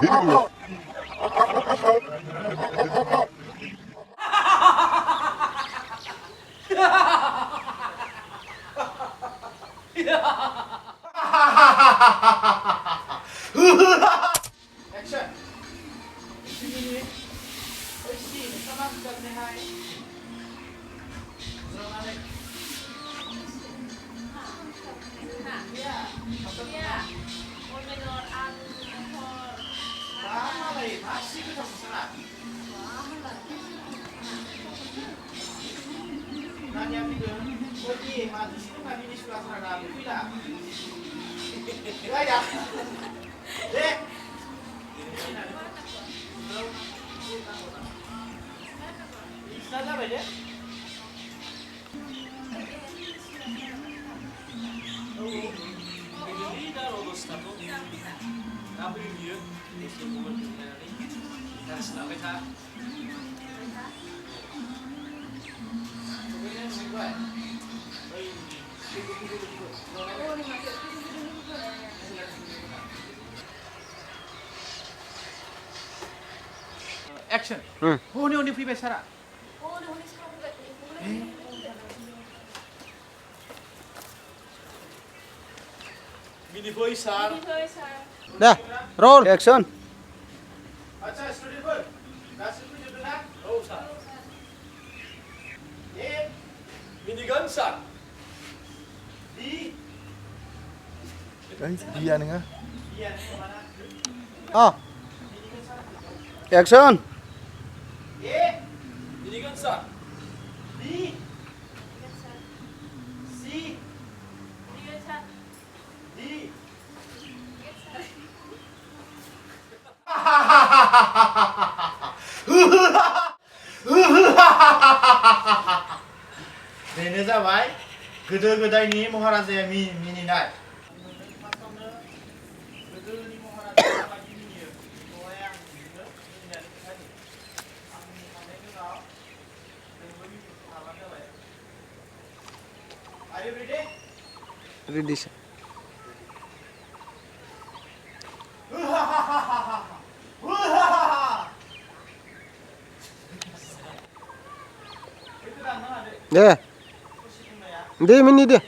Action. Ini isi sama Jwngni Nani. Jwngni. Ya. Ya. Menor an hor. Lama lagi masih kita sana. Nanya video. Oke, mati sini mati di sebelah sana. Tidak. Ya. Dek. Sana apa dia? Action. Honi free besara. Honi Mini sar. Dah, roll. Action. Asha, student boy. Kasih tu judul nak? Oh, sir. Minigun sir. Di. Dia ni ngah. Dia ni mana? Ah. Action. Minigun sir. Di. Si. Di. Nena जाबाय गोदो गोदायनि महाराजाया मिनिनाय गोदोनि महाराजाया माबायदि मिनियो बेखौहाय आं नोंनो मिनिनानै खोन्थानि आं मिनिखांनायनि उनाव नोंबो मिनिनो हाबानो जाबाय Are you ready? Ready sir. Deh. Dia mini dia.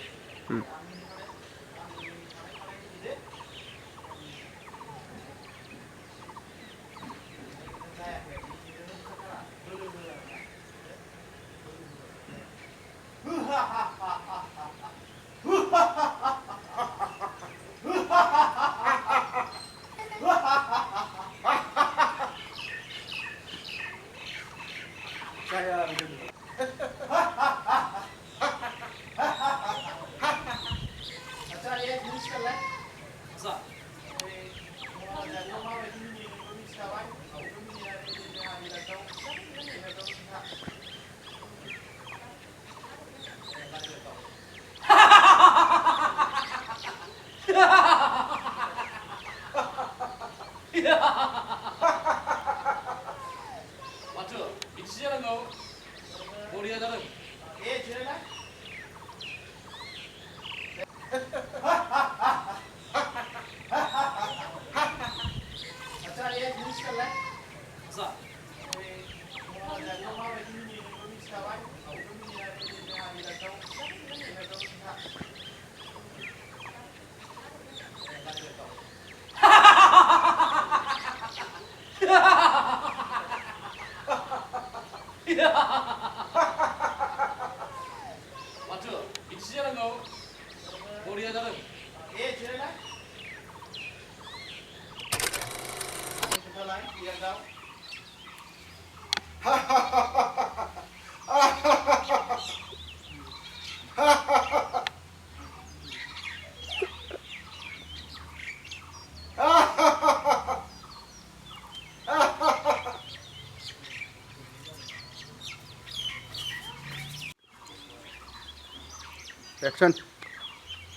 Action.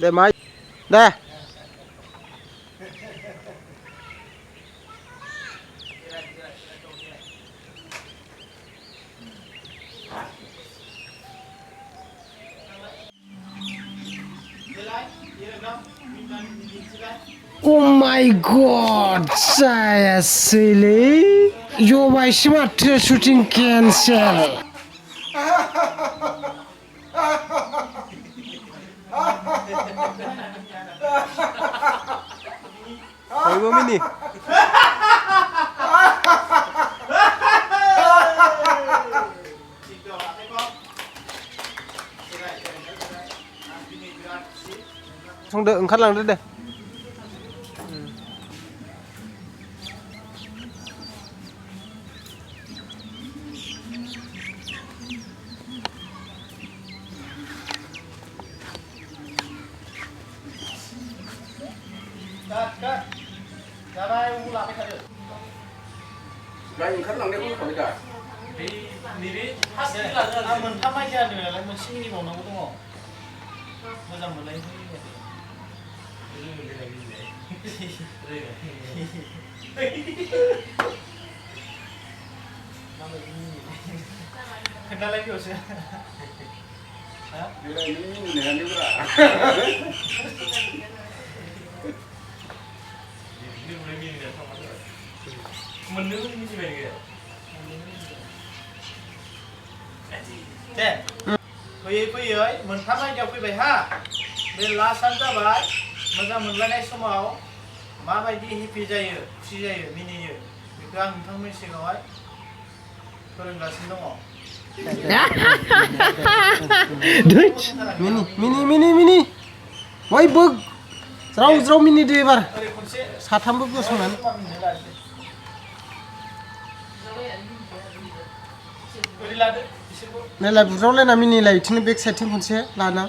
Deh, Mai. Dah. Oh my god, जायासैलै जबायसो माथो शुटिं केन्सेल बयबो मिनि संदो ओंखारलांदो दे जाबाय उलाबाय थादो गाय ओंखारलांनायखौ होखाबाय दा नैबे आं मोनथाम आइडिया होदों नालाय मोनसे मिनिबावनांगौ दङ मोजां मोनलाय खोन्थालाय बेयावसो मोननोबो मिनिबाय दे फैयै फैयै मोनथाम आयदायाव फैबाय हा बे लास्टआनो जाबाय मोजां मोनलायनाय समाव माबायदि हेपि जायो खुसि जायो मिनियो बेखौ आं नोंथांमोननि सिगाङावहाय फोरोंगासिनो दङ मिनि बयबो ज्राव ज्राव मिनिदो एबार साथामबो गसंनानै नायलाय बुज्रावलायना मिनिलाय बिथिंनो बेक साइडथिं खनसे लाना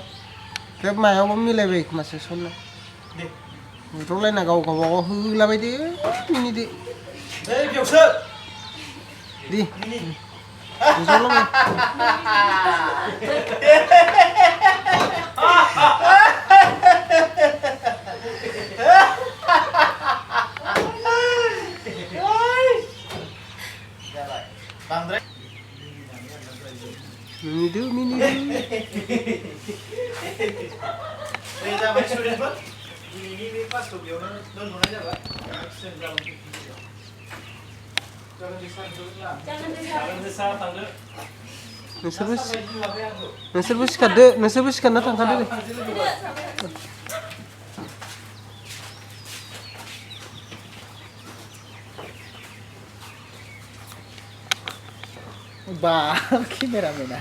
बे मायावबा मिलायबाय खोमासो समनो बुज्रावलायना गाव गावबागाव होलाबायदो मिनिदो बेयावसो दे बुज्रावलाबाय बांद्राय मिनिदो दे जाबाय स्टुडेन्टफोर दिनैनि बे क्लासखौ बेयावनो दोनथ'नाय जाबाय नोंसोरबो सिखारना थांखादो दे बा केमेरामेना